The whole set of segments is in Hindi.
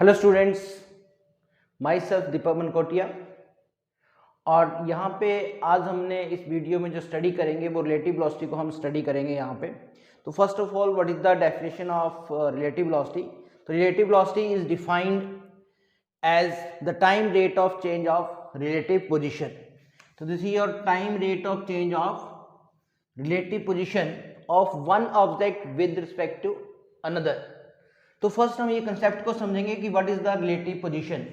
हेलो स्टूडेंट्स, माई सेल्फ दीपक मनकोटिया। और यहाँ पे आज हमने इस वीडियो में जो स्टडी करेंगे वो रिलेटिव वेलोसिटी को हम स्टडी करेंगे यहाँ पे। तो first of all, what is the definition of relative velocity? तो relative velocity is defined as the time rate of change of relative position. तो this is your time rate of change of relative position of one object with respect to another. तो फर्स्ट हम ये कंसेप्ट को समझेंगे कि what is the relative position.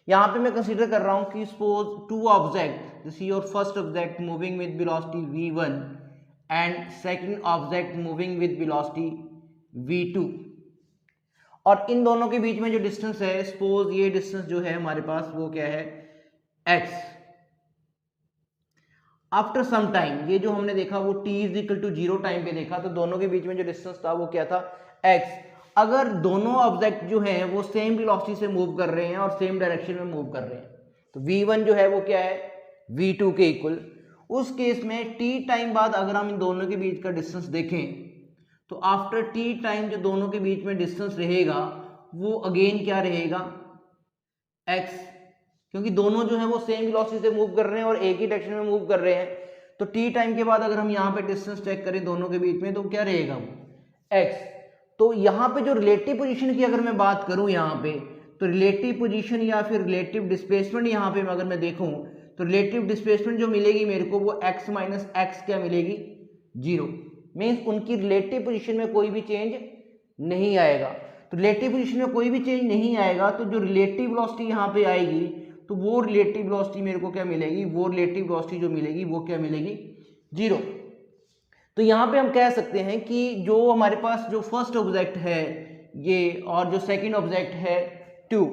यहाँ पे मैं कंसीडर कर रहा हूँ कि suppose two object, this is your first object moving with velocity v1 and second object moving with velocity v2, और इन दोनों के बीच में जो डिस्टेंस है, सपोज ये डिस्टेंस जो है हमारे पास वो क्या है, x। आफ्टर सम टाइम, ये जो हमने देखा वो t is equal to 0 time पे देखा, तो दोनों के बीच में जो डिस्टेंस था वो क्या था, x। अगर दोनों ऑब्जेक्ट जो हैं वो सेम वेलोसिटी से मूव कर रहे हैं और सेम डायरेक्शन में मूव कर रहे हैं, तो v1 जो है वो क्या है, v2 के इक्वल। उस केस में t टाइम बाद अगर हम इन दोनों के बीच का डिस्टेंस देखें, तो आफ्टर t टाइम जो दोनों के बीच में डिस्टेंस रहेगा वो अगेन क्या रहेगा, x, क्योंकि दोनों जो है वो सेम वेलोसिटी से मूव कर रहे हैं और एक ही डायरेक्शन में मूव कर रहे हैं। तो t टाइम के बाद अगर हम यहाँ पे डिस्टेंस चेक करें दोनों के बीच में, तो क्या रहेगा वो, x। तो यहाँ पे जो रिलेटिव पोजीशन की अगर मैं बात करूँ यहाँ पे, तो रिलेटिव पोजीशन या फिर रिलेटिव डिस्प्लेसमेंट यहाँ पे अगर मैं देखूँ, तो रिलेटिव डिस्प्लेसमेंट जो मिलेगी मेरे को वो x माइनस एक्स क्या मिलेगी, 0। मीन्स उनकी रिलेटिव पोजीशन में कोई भी चेंज नहीं आएगा। तो रिलेटिव पोजीशन में कोई भी चेंज नहीं आएगा, तो जो रिलेटिव वेलोसिटी यहाँ पे आएगी, तो वो रिलेटिव वेलोसिटी मेरे को क्या मिलेगी, वो रिलेटिव वेलोसिटी जो मिलेगी वो क्या मिलेगी, 0। तो यहाँ पे हम कह सकते हैं कि जो हमारे पास जो फर्स्ट ऑब्जेक्ट है ये, और जो सेकंड ऑब्जेक्ट है 2,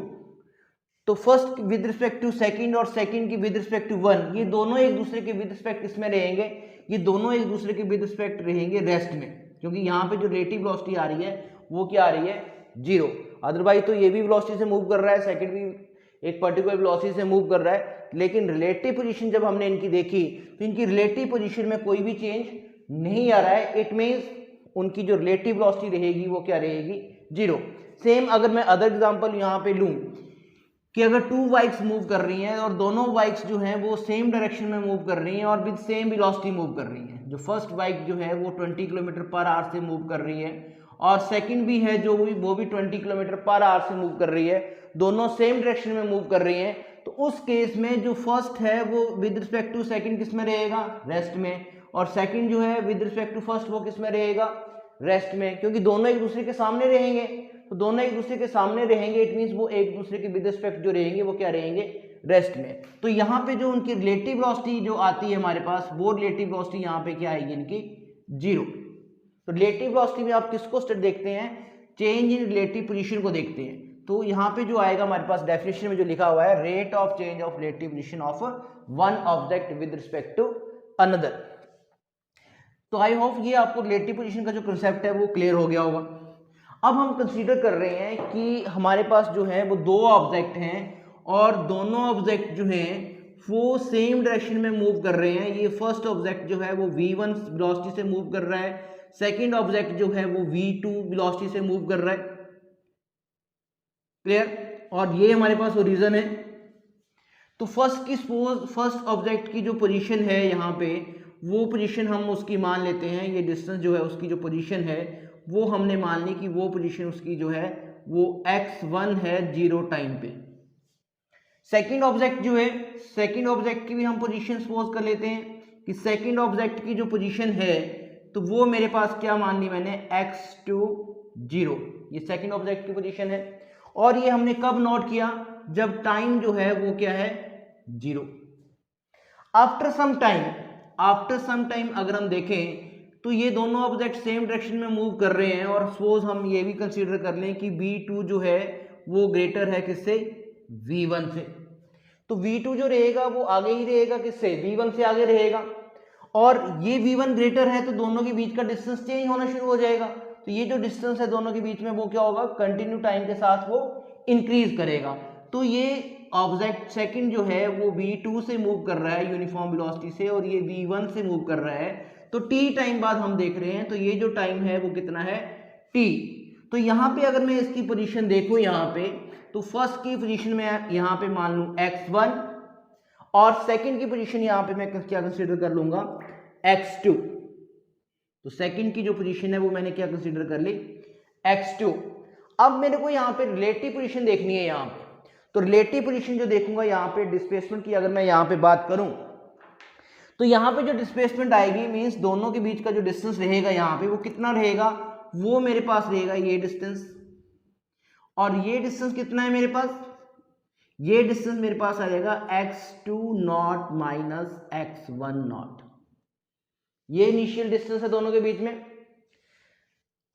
तो first with respect to second और सेकंड की विद रिस्पेक्ट टू 1, ये दोनों एक दूसरे के विद रिस्पेक्ट इसमें रहेंगे, ये दोनों एक दूसरे के विद रिस्पेक्ट रहेंगे रेस्ट में, क्योंकि यहाँ पे जो रिलेटिव वेलोसिटी आ रही है वो क्या आ रही है, 0। अदरवाइज तो ये भी वेलोसिटी से मूव कर रहा है, सेकंड भी एक पर्टिकुलर वेलोसिटी से मूव कर रहा है, लेकिन रिलेटिव पोजीशन जब हमने इनकी देखी तो इनकी रिलेटिव पोजीशन में कोई भी चेंज नहीं आ रहा है। इट मीन्स उनकी जो रिलेटिव वेलोसिटी रहेगी वो क्या रहेगी, 0। सेम अगर मैं अदर एग्जांपल यहाँ पे लूँ कि अगर टू बाइक्स मूव कर रही हैं और दोनों बाइक्स जो हैं वो सेम डायरेक्शन में मूव कर रही हैं और विद सेम वेलोसिटी मूव कर रही हैं। जो फर्स्ट बाइक जो है वो 20 किलोमीटर पर आवर से मूव कर रही है और सेकंड भी है जो वो भी 20 किलोमीटर पर आवर से मूव कर रही है, दोनों सेम डायरेक्शन में मूव कर रही हैं। तो उस केस में जो फर्स्ट है वो विद रिस्पेक्ट टू सेकंड किस में रहेगा, रेस्ट में, और सेकंड जो है विद रिस्पेक्ट टू फर्स्ट वो किस में रहेगा, रेस्ट में, क्योंकि दोनों एक दूसरे के सामने रहेंगे। तो दोनों एक दूसरे के सामने रहेंगे, इट मींस वो एक दूसरे के विद रिस्पेक्ट जो रहेंगे वो क्या रहेंगे, रेस्ट में। तो यहाँ पे जो उनकी रिलेटिव वेलोसिटी जो आती है हमारे पास, वो रिलेटिव वेलोसिटी यहाँ पे क्या आएगी इनकी, 0। तो रिलेटिव वेलोसिटी में आप किसको देखते हैं, चेंज इन रिलेटिव पोजीशन को देखते हैं। तो यहाँ पे जो आएगा हमारे पास डेफिनेशन में जो लिखा हुआ है, rate of change of relative position of one object with respect to another. तो आई होप ये आपको रिलेटिव पोजीशन का जो कंसेप्ट है वो क्लियर हो गया होगा। अब हम कंसीडर कर रहे हैं कि हमारे पास जो है वो दो ऑब्जेक्ट हैं और दोनों ऑब्जेक्ट जो हैं वो सेम डायरेक्शन में मूव कर रहे हैं। ये फर्स्ट ऑब्जेक्ट जो है वो v1 वेलोसिटी से मूव कर रहा है, सेकंड ऑब्जेक्ट जो है वो v2 वेलोसिटी से मूव कर रहा है, क्लियर। और ये हमारे पास ओरिजिन है। तो फर्स्ट ऑब्जेक्ट की जो पोजीशन है यहाँ पे, वो पोजीशन हम उसकी मान लेते हैं, ये डिस्टेंस जो है उसकी जो पोजीशन है वो हमने मान ली कि वो पोजीशन उसकी जो है वो x1 है 0 टाइम पे। सेकंड ऑब्जेक्ट जो है, सेकंड ऑब्जेक्ट की भी हम पोजीशन सपोज कर लेते हैं कि सेकंड ऑब्जेक्ट की जो पोजीशन है तो वो मेरे पास क्या मान ली मैंने, x2 0, ये सेकंड ऑब्जेक्ट की पोजीशन है। और ये हमने कब नोट किया, जब टाइम जो है वो क्या है, 0। आफ्टर सम टाइम अगर हम देखें तो ये दोनों ऑब्जेक्ट सेम डायरेक्शन में मूव कर रहे हैं, और सपोज हम ये भी कंसीडर कर लें कि v2 जो है वो ग्रेटर है किससे, v1 से। तो v2 जो रहेगा वो आगे ही रहेगा किससे, v1 से आगे रहेगा, और ये v1 ग्रेटर है तो दोनों के बीच का डिस्टेंस चेंज होना शुरू हो जाएगा। तो ये जो डिस्टेंस है दोनों के बीच में वो क्या होगा, कंटिन्यू टाइम के साथ वो इंक्रीज करेगा। तो ये ऑब्जेक्ट सेकंड जो है वो v2 से मूव कर रहा है यूनिफॉर्म वेलोसिटी से, और ये v1 से मूव कर रहा है। तो t टाइम बाद हम देख रहे हैं, तो ये जो टाइम है वो कितना है, t। तो यहाँ पे अगर मैं इसकी पोजीशन देखूँ यहाँ पे, तो फर्स्ट की पोजीशन में यहाँ पे मान लूँ x1 और सेकंड की पोजीशन यहाँ पे मैं क्या कंसीडर कर लूँगा x2। तो सेकंड की जो पोजीशन है वो मैंने क्या कंसीडर कर ली x2। अब मेरे को यहाँ पे रिलेटिव पोजीशन देखनी है यहाँ पे, तो रिलेटिव पोजीशन जो देखूंगा यहाँ पे डिस्प्लेसमेंट की अगर मैं यहाँ पे बात करूँ, तो यहाँ पे जो डिस्प्लेसमेंट आएगी मींस दोनों के बीच का जो डिस्टेंस रहेगा यहाँ पे वो कितना रहेगा, वो मेरे पास रहेगा ये डिस्टेंस, और ये डिस्टेंस कितना है मेरे पास, ये डिस्टेंस मेरे पास आ जाएगा x2 not minus x1 not. ये इनिशियल डिस्टेंस है दोनों के बीच में।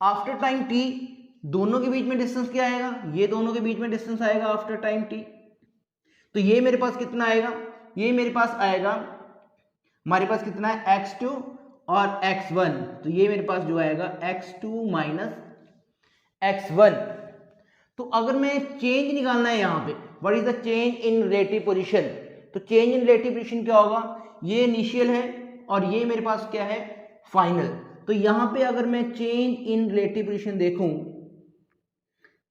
आफ्टर टाइम t दोनों के बीच में डिस्टेंस क्या आएगा, ये दोनों के बीच में डिस्टेंस आएगा आफ्टर टाइम t। तो ये मेरे पास कितना आएगा, ये मेरे पास आएगा, हमारे पास कितना है x2 और x1, तो ये मेरे पास जो आएगा x2 माइनस x1। तो अगर मैं चेंज निकालना है यहाँ पे, what is the change in relative position, तो चेंज इन रिलेटिव पोजीशन क्या होगा, ये इनिशियल है और ये मेरे पास क्या है फाइनल। तो यहाँ पे अगर मैं चेंज इन रिलेटिव पोजीशन देखूं,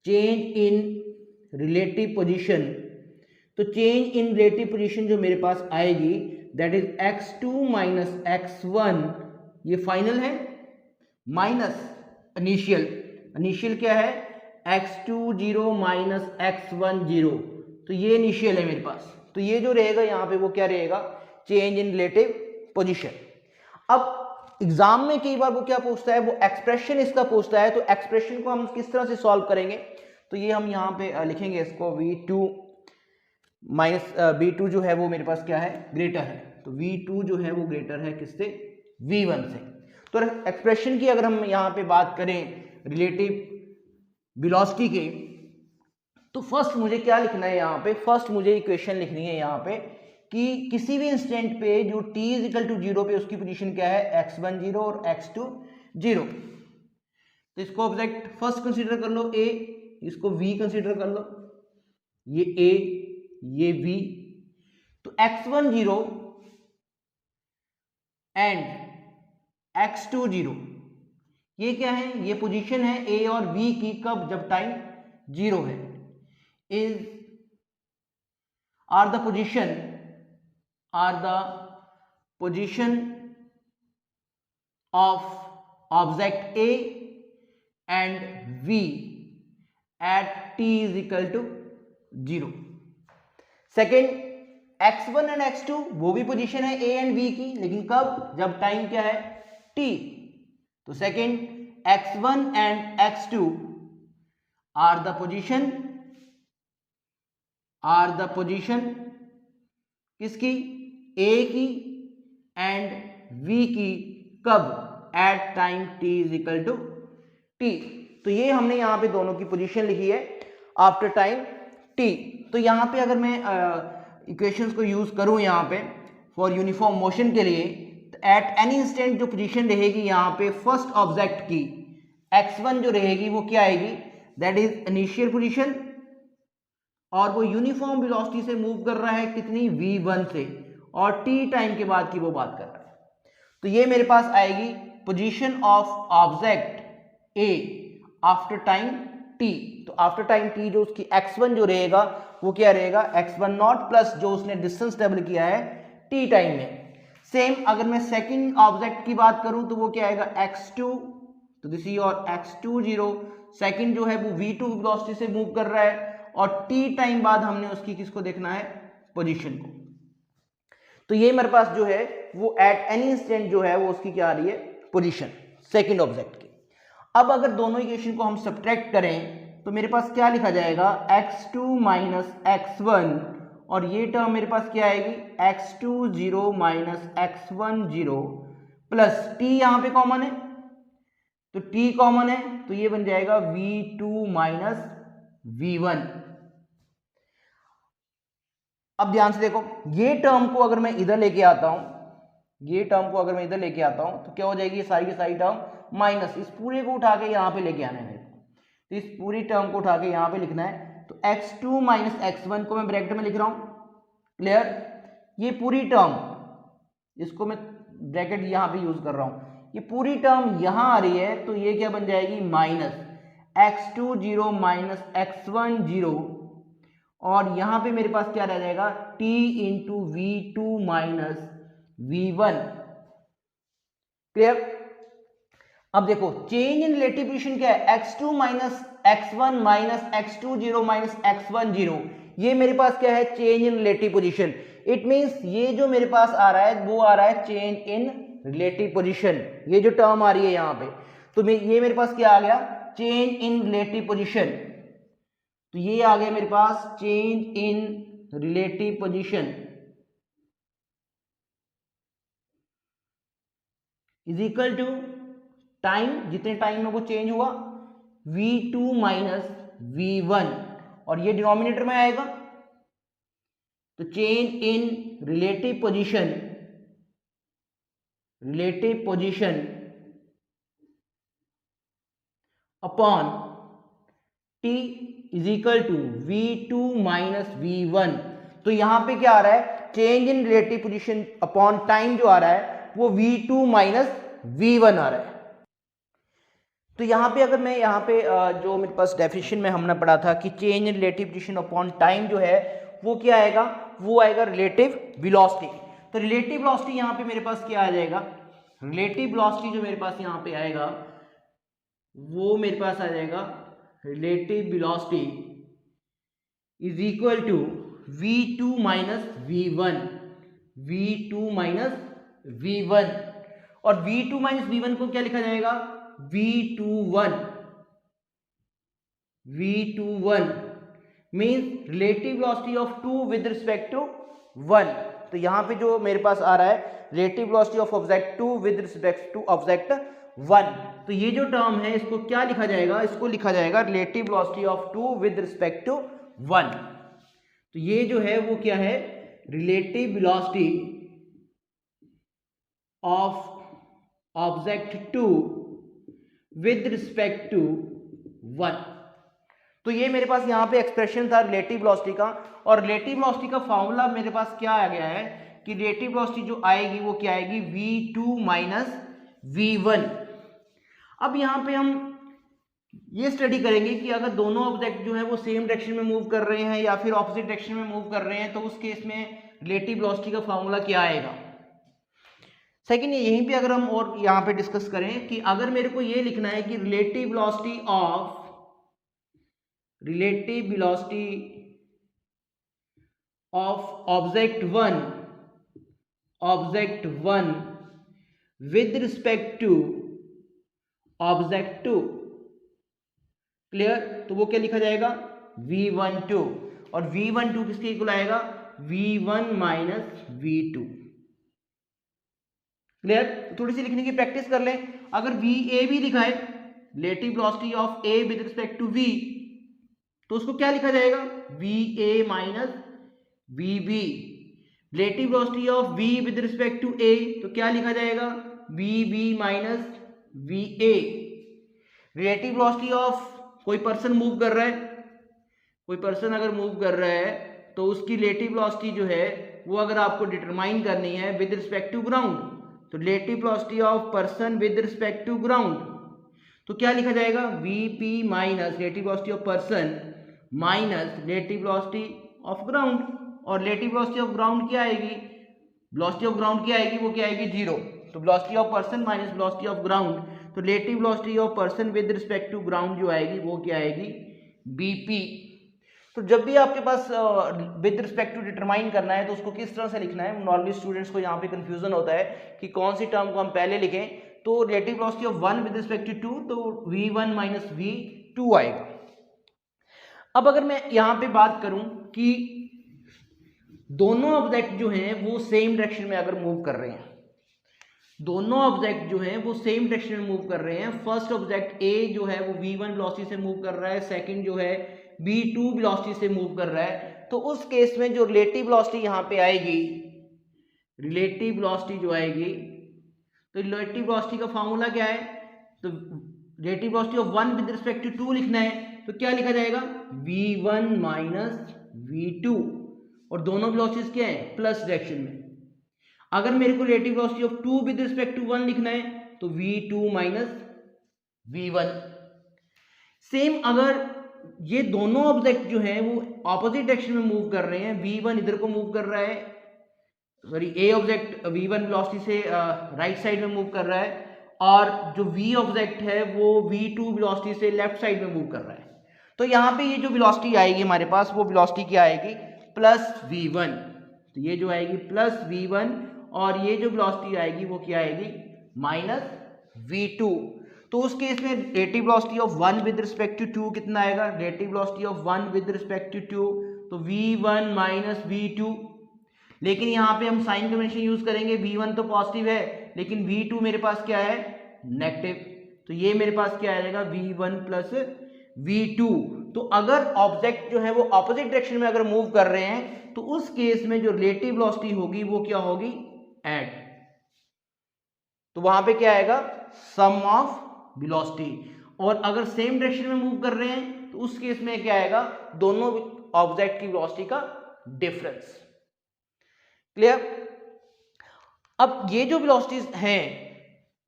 चेंज इन रिलेटिव पोजीशन, तो चेंज इन रिलेटिव पोजीशन जो मेरे पास आएगी that is x2 minus x1, ये फाइनल है, माइनस इनिशियल, इनिशियल क्या है x2 0 माइनस x1 0, तो ये इनिशियल है मेरे पास। तो ये जो रहेगा यहाँ पे वो क्या रहेगा, चेंज इन रिलेटिव पोजीशन। अब एग्जाम में कई बार वो क्या पूछता है, वो एक्सप्रेशन इसका पूछता है, तो एक्सप्रेशन को हम किस तरह से सॉल्व करेंगे, तो ये हम यहाँ पे लिखेंगे इसको v2 माइनस v2 जो है वो मेरे पास क्या है ग्रेटर है, तो v2 जो है वो ग्रेटर है किससे, v1 से। तो एक्सप्रेशन की अगर हम यहाँ पे बात करें रिलेटिव वेलोसिटी के, तो फर्स्ट मुझे क्या लिखना है यहाँ पे, फर्स्ट मुझे इक्वेशन लिखनी है यहाँ पे कि किसी भी इंस्टेंट पे जो t इज इक्वल टू 0 पे उसकी पोजीशन क्या है x1 0 और x2 0। तो इसको ऑब्जेक्ट फर्स्ट कंसीडर कर लो a, इसको v कंसीडर कर लो, ये a ये v, तो x1 0 एंड x2 0 ये क्या है, ये पोजीशन है a और v की, कब, जब टाइम 0 है, is R the position of object a and v at t is equal to 0। Second x1 and x2 वो भी पोजीशन है a एंड v की, लेकिन कब, जब टाइम क्या है t। तो second x1 and x2 are the position किसकी, a की एंड v की, कब, at time t is equal to t। तो ये हमने यहाँ पे दोनों की पोजीशन लिखी है आफ्टर टाइम t। तो यहाँ पे अगर मैं इक्वेशंस को यूज करूँ यहाँ पे फॉर यूनिफॉर्म मोशन के लिए, एट एनी इंस्टेंट जो पोजीशन रहेगी यहाँ पे फर्स्ट ऑब्जेक्ट की x1 जो रहेगी वो क्या आएगी, दैट इज इनिशियल पोजीशन, और वो यूनिफॉर्म वेलोसिटी से मूव कर रहा है कितनी, v1 से, और t टाइम के बाद की वो बात कर रहा है। तो ये मेरे पास आएगी position of object a after time t। तो आफ्टर टाइम t जो उसकी x1 जो रहेगा वो क्या रहेगा x1 नॉट प्लस जो उसने डिस्टेंस ट्रेवल किया है t टाइम में। सेम अगर मैं सेकंड ऑब्जेक्ट की बात करूं तो वो क्या आएगा x2, तो this is your x2 0, second जो है वो v2 वेलोसिटी से मूव कर रहा है, और t टाइम बाद हमने उसकी किसको देखना है, पोजीशन को। तो ये मेरे पास जो है वो एट एनी इंस्टेंट जो है वो उसकी क्या आ रही है, पोजीशन सेकंड ऑब्जेक्ट की। अब अगर दोनों इक्वेशन को हम सब्ट्रैक्ट करें तो मेरे पास क्या लिखा जाएगा, x2 माइनस x1, और ये टर्म मेरे पास क्या आएगी x2 0 minus x1 0 plus t, यहाँ पे कॉमन है तो t कॉमन है, तो ये बन जाएगा v2 माइनस v1। अब ध्यान से देखो, ये टर्म को अगर मैं इधर लेके आता हूं, ये टर्म को अगर मैं इधर लेके आता हूं तो क्या हो जाएगी, सारी की सारी टर्म माइनस, इस पूरे को उठा के यहां पे लेके आना है मेरे को, तो इस पूरी टर्म को उठा के यहां पे लिखना है। तो x2 माइनस x1 को मैं ब्रैकेट में लिख रहा हूं, क्लियर। ये पूरी टर्म, इसको मैं ब्रैकेट यहां पे यूज कर रहा हूं, ये पूरी टर्म यहां आ रही है, तो ये क्या बन जाएगी माइनस x2 0 माइनस x1 0, और यहां पे मेरे पास क्या रह जाएगा t into v2 minus v1। Clear? अब देखो चेंज इन रिलेटिव पोजीशन क्या है, x2 minus x1 minus x2 0 minus x1 0, ये मेरे पास क्या है change in relative position. It means ये जो मेरे पास आ रहा है वो आ रहा है चेंज इन रिलेटिव पोजीशन, ये जो टर्म आ रही है यहां पे, तो ये मेरे पास क्या आ गया चेंज इन रिलेटिव पोजीशन। तो ये आ गया मेरे पास change in relative position is equal to time, जितने टाइम में वो चेंज हुआ, v2 माइनस v1, और ये डिनोमिनेटर में आएगा। तो change in relative position upon t is equal to v2 minus v1। तो यहां पे क्या आ रहा है change in relative position upon time जो आ रहा है वो v2 माइनस v1 आ रहा है। तो यहाँ पे अगर मैं यहाँ पे जो मेरे पास डेफिनेशन में हमने पढ़ा था कि change in relative position upon time जो है वो क्या आएगा, वो आएगा रिलेटिव वेलोसिटी। तो रिलेटिव वेलोसिटी यहाँ पे मेरे पास क्या आ जाएगा, रिलेटिव वेलोसिटी जो मेरे पास यहाँ पे आएगा वो मेरे पास आ जाएगा relative velocity is equal to v2 minus v1, v2 minus v1, और v2 माइनस v1 को क्या लिखा जाएगा v21 means relative velocity of 2 with respect to 1। तो यहां पे जो मेरे पास आ रहा है relative velocity of object 2 with respect to object 1, तो ये जो टर्म है इसको क्या लिखा जाएगा, इसको लिखा जाएगा relative velocity of 2 with respect to 1। तो ये जो है वो क्या है relative velocity of object 2 with respect to 1। तो ये मेरे पास यहाँ पे एक्सप्रेशन था रिलेटिव वेलोसिटी का, और रिलेटिव वेलोसिटी का फॉर्मूला मेरे पास क्या आ गया है कि रिलेटिव वेलोसिटी जो आएगी वो क्या आएगी v2 माइनस v1। अब यहाँ पे हम ये स्टडी करेंगे कि अगर दोनों ऑब्जेक्ट जो है वो सेम डायरेक्शन में मूव कर रहे हैं या फिर ऑपोजिट डायरेक्शन में मूव कर रहे हैं, तो उस केस में रिलेटिव वेलोसिटी का फॉर्मूला क्या आएगा। सेकेंड यहीं पे अगर हम और यहाँ पे डिस्कस करें कि अगर मेरे को ये लिखना है कि relative velocity of object 1 with respect to object 2, clear, तो वो क्या लिखा जाएगा v12, और v12 किसके इक्वल आएगा v1 माइनस v2। क्लियर? तो थोड़ी सी लिखने की प्रैक्टिस कर लें। अगर va भी लिखा है relative velocity of a with respect to v, तो उसको क्या लिखा जाएगा va minus vb। Relative velocity of v with respect to a, तो क्या लिखा जाएगा vb minus va। Relative velocity of कोई पर्सन मूव कर रहा है, कोई पर्सन अगर मूव कर रहा है तो उसकी रिलेटिव वेलोसिटी जो है वो अगर आपको डिटरमाइन करनी है विद रिस्पेक्ट टू ग्राउंड, तो relative velocity of person with respect to ground, तो क्या लिखा जाएगा vp minus relative velocity of person minus relative velocity of ground. और रिलेटिव वेलोसिटी ऑफ ग्राउंड क्या आएगी, वेलोसिटी ऑफ ग्राउंड क्या आएगी, वो क्या आएगी 0। तो velocity of person minus velocity of ground, तो relative velocity of person with respect to ground जो आएगी वो क्या आएगी bp। तो जब भी आपके पास विद रिस्पेक्ट टू डिटरमाइन करना है तो उसको किस तरह से लिखना है, नॉर्मली स्टूडेंट्स को यहाँ पे कंफ्यूजन होता है कि कौन सी टर्म को हम पहले लिखें। तो relative velocity of 1 with respect to 2, तो v1 माइनस v2 आएगा। अब अगर मैं यहाँ पे बात करूं कि दोनों ऑब्जेक्ट जो हैं वो सेम डायरेक्शन में अगर मूव कर रहे हैं, दोनों ऑब्जेक्ट जो हैं वो सेम डायरेक्शन में मूव कर रहे हैं, फर्स्ट ऑब्जेक्ट A जो है वो v1 वेलोसिटी से मूव कर रहा है, सेकंड जो है v2 वेलोसिटी से मूव कर रहा है, तो उस केस में जो रिलेटिव वेलोसिटी यहाँ पे आएगी, रिलेटिव वेलोसिटी जो आएगी, तो रिलेटिव वेलोसिटी का फॉर्मूला क्या है, तो relative velocity of 1 with respect to 2 लिखना है, तो क्या लिखा जाएगा v1 माइनस v2, और दोनों वेलोसिटीज क्या है प्लस डायरेक्शन में। अगर मेरे को relative velocity of 2 with respect to 1 लिखना है तो v2 माइनस v1। सेम अगर ये दोनों ऑब्जेक्ट जो हैं वो ऑपोजिट डायरेक्शन में मूव कर रहे हैं, v1 इधर को मूव कर रहा है, सॉरी ए ऑब्जेक्ट v1 वेलोसिटी से राइट साइड में मूव कर रहा है, और जो v ऑब्जेक्ट है वो v2 वेलोसिटी से लेफ्ट साइड में मूव कर रहा है, तो यहाँ पे ये जो वेलोसिटी आएगी हमारे पास वो वेलोसिटी क्या आएगी, प्लस v1। तो ये जो आएगी प्लस v1, और ये जो वेलोसिटी आएगी वो क्या आएगी, माइनस v2। तो उस केस में relative velocity of 1 with respect to 2 कितना आएगा, relative velocity of 1 with respect to 2, तो v1 माइनस v2। लेकिन यहाँ पे हम साइन कन्वेंशन यूज करेंगे, v1 तो पॉजिटिव है लेकिन v2 मेरे पास क्या है, नेगेटिव, तो ये मेरे पास क्या आएगा, v1 प्लस v2। तो अगर ऑब्जेक्ट जो है वो ऑपोजिट डायरेक्शन में अगर मूव कर रहे हैं तो उस केस में जो रिलेटिव वेलोसिटी होगी वो क्या होगी, एट, तो वहां पे क्या आएगा, सम ऑफ वेलोसिटी। और अगर सेम डायरेक्शन में मूव कर रहे हैं तो उस केस में क्या आएगा, दोनों ऑब्जेक्ट की वेलोसिटी का डिफरेंस। क्लियर। अब ये जो वेलोसिटीज हैं,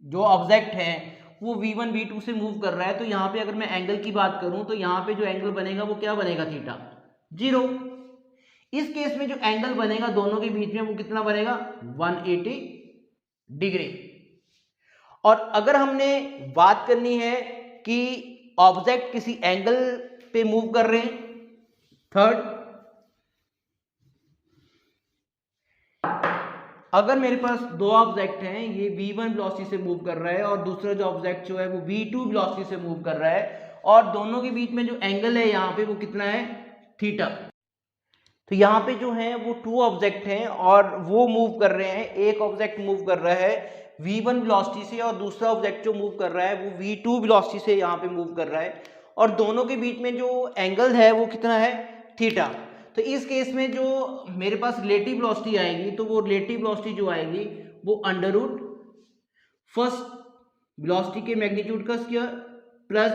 जो ऑब्जेक्ट हैं वो v1 v2 से मूव कर रहा है, तो यहाँ पे अगर मैं एंगल की बात करूं तो यहाँ पे जो एंगल बनेगा वो क्या बनेगा, थीटा, 0। इस केस में जो एंगल बनेगा दोनों के बीच में वो कितना बनेगा, 180 डिग्री। और अगर हमने बात करनी है कि ऑब्जेक्ट किसी एंगल पे मूव कर रहे हैं, थर्ड, अगर मेरे पास दो ऑब्जेक्ट हैं, ये v1 वेलोसिटी से मूव कर रहा है और दूसरा जो ऑब्जेक्ट जो है वो v2 वेलोसिटी से मूव कर रहा है, और दोनों के बीच में जो एंगल है यहाँ पे वो कितना है, थीटा। तो यहाँ पे जो है वो टू ऑब्जेक्ट हैं और वो मूव कर रहे हैं, एक ऑब्जेक्ट मूव कर रहा है v1 वेलोसिटी से और दूसरा ऑब्जेक्ट जो मूव कर रहा है वो v2 वेलोसिटी से यहाँ पे मूव कर रहा है, और दोनों के बीच में जो एंगल है वो कितना है, थीटा। तो इस केस में जो मेरे पास रिलेटिव वेलोसिटी आएगी, तो वो रिलेटिव वेलोसिटी जो आएगी वो अंडर रूट फर्स्ट वेलोसिटी के मैग्नीट्यूड का स्क्वायर प्लस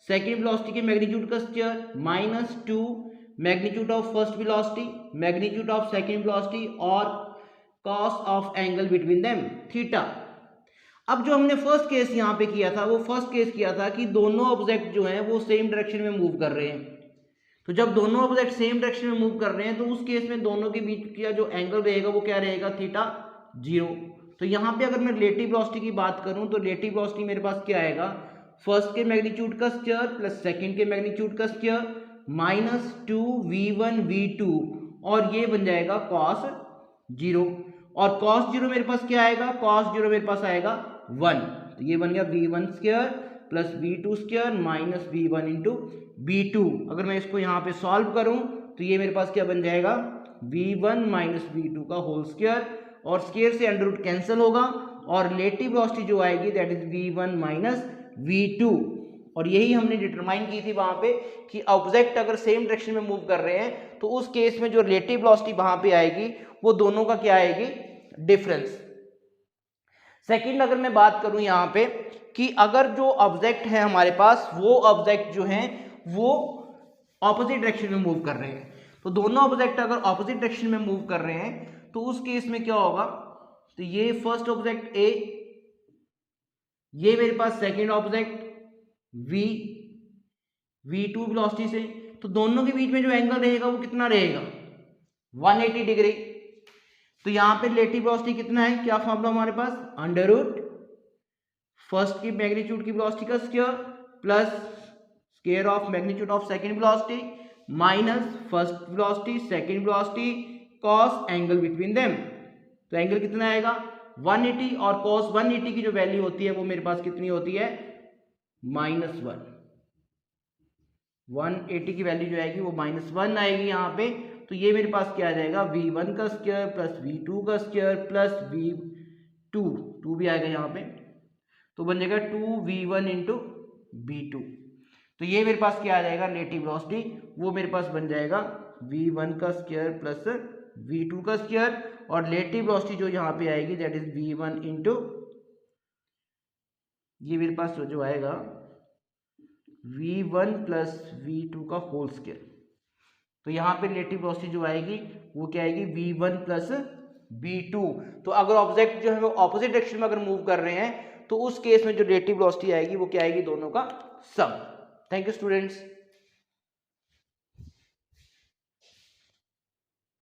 सेकेंड वेलोसिटी के मैग्नीट्यूड का square minus 2 magnitude of first velocity, magnitude of second velocity, और cos of angle between them, theta. अब जो हमने फर्स्ट केस यहाँ पे किया था, वो फर्स्ट केस किया था कि दोनों ऑब्जेक्ट जो हैं वो सेम डायरेक्शन में मूव कर रहे हैं। तो जब दोनों ऑब्जेक्ट सेम डायरेक्शन में मूव कर रहे हैं तो उस केस में दोनों के बीच का जो एंगल रहेगा वो क्या रहेगा, थीटा, 0। तो यहाँ पे अगर मैं रिलेटिव वेलोसिटी की बात करूँ तो रिलेटिव वेलोसिटी मेरे पास क्या आएगा, फर्स्ट के मैग्नीट्यूड का स्क्वायर प्लस सेकंड के मैग्नीट्यूड का स्क्वायर माइनस 2 v1 v2, और ये बन जाएगा cos 0, और cos 0 मेरे पास क्या आएगा, cos 0 मेरे पास आएगा 1, तो ये बन गया v1 square plus v2 square minus v1 into v2। अगर मैं इसको यहाँ पे सॉल्व करूँ तो ये मेरे पास क्या बन जाएगा, v1 माइनस v2 का होल स्क्वायर, और स्क्वायर से अंडर रूट कैंसिल होगा, और रिलेटिव वेलोसिटी जो आएगी that is v1 minus v2। और यही हमने डिटरमाइन की थी वहां पे कि ऑब्जेक्ट अगर सेम डायरेक्शन में मूव कर रहे हैं तो उस केस में जो रिलेटिव वेलोसिटी वहां पे आएगी वो दोनों का क्या आएगी, डिफरेंस। सेकंड, अगर मैं बात करूं यहाँ पे कि अगर जो ऑब्जेक्ट है हमारे पास वो ऑब्जेक्ट जो हैं वो ऑपोजिट डायरेक्शन में मूव कर रहे हैं, तो दोनों ऑब्जेक्ट अगर ऑपोजिट डायरेक्शन में मूव कर रहे हैं तो उस केस में क्या होगा, तो ये फर्स्ट ऑब्जेक्ट ए, ये मेरे पास सेकंड ऑब्जेक्ट v2 वेलोसिटी से, तो दोनों के बीच में जो एंगल रहेगा वो कितना रहेगा, 180 डिग्री। तो यहाँ पे रिलेटिव वेलोसिटी कितना है, क्या फॉर्मूला हमारे पास, अंडर रूट फर्स्ट की मैग्नीट्यूड की वेलोसिटी का square plus square of magnitude of second velocity minus first velocity second velocity cos angle between them. तो एंगल कितना आएगा 180, और कॉस 180 की जो वैल्यू होती है वो मेरे पास कितनी होती है, -1। 180 की वैल्यू जो आएगी वो -1 आएगी यहाँ पे। तो ये मेरे पास क्या आ जाएगा, v1 का स्क्वायर प्लस v2 का स्क्वायर प्लस v2 भी आएगा यहाँ पे, तो बन जाएगा 2v1 इंटू v2। तो ये मेरे पास क्या आ जाएगा, रिलेटिव वेलोसिटी, वो मेरे पास बन जाएगा v1 का स्क्वायर प्लस v2 का स्क्वायर, और रिलेटिव वेलोसिटी जो यहाँ पे आएगी दैट इज v1 इंटू, ये मेरे पास जो आएगा v1 प्लस v2 का होल स्क्वायर। तो यहाँ पे रिलेटिव वेलोसिटी जो आएगी वो क्या आएगी, v1 प्लस v2। तो अगर ऑब्जेक्ट जो है वो ऑपोजिट डायरेक्शन में अगर मूव कर रहे हैं तो उस केस में जो रिलेटिव वेलोसिटी आएगी वो क्या आएगी, दोनों का सम। Thank you students.